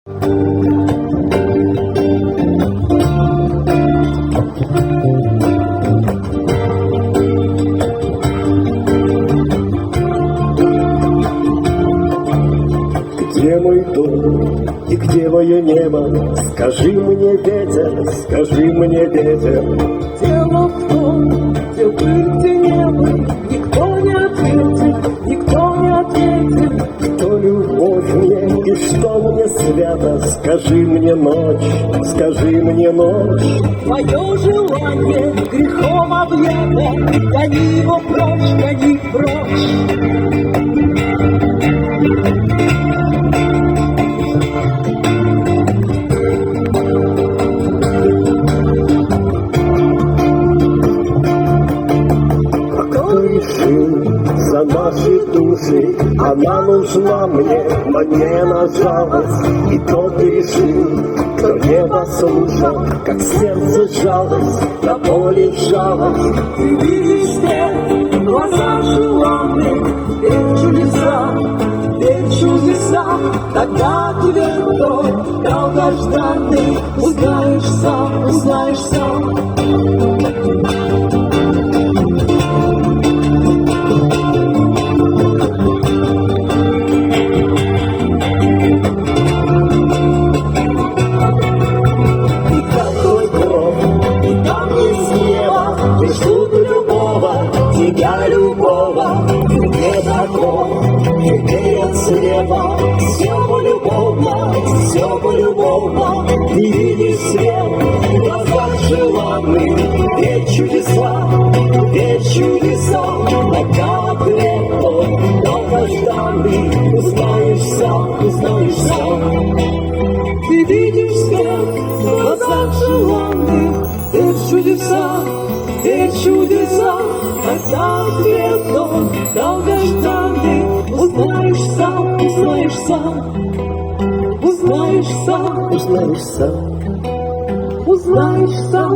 Где мой дом и где мое небо? Скажи мне, ветер, скажи мне, ветер. Дело в том, где быль, где небо, никто не ответит, никто не ответит. Кто любовь мне и что мне свято? Скажи мне, ночь, скажи мне, ночь. Твоё желание грехом объято, гони его прочь, гони прочь. За наши души она нужна мне, но не на жалость. И тот решил, кто не послушал, как сердце жалость, на поле жалость. Ты видишь свет, глаза желанные, верь чудеса, верь чудеса. Тогда ответ тот долгожданный, узнаешь сам, узнаешь сам. Все полюбовно, все полюбовно. Ты видишь свет в глазах желанных, верь чудеса, верь чудеса. Пока ответ тот долгожданный, узнаешь сам, узнаешь сам. Ты видишь свет в глазах желанных, верь чудеса, верь чудеса. Пока ответ тот долгожданный, узнаешь сам, узнаешь сам, узнаешь сам, узнаешь сам, узнаешь сам.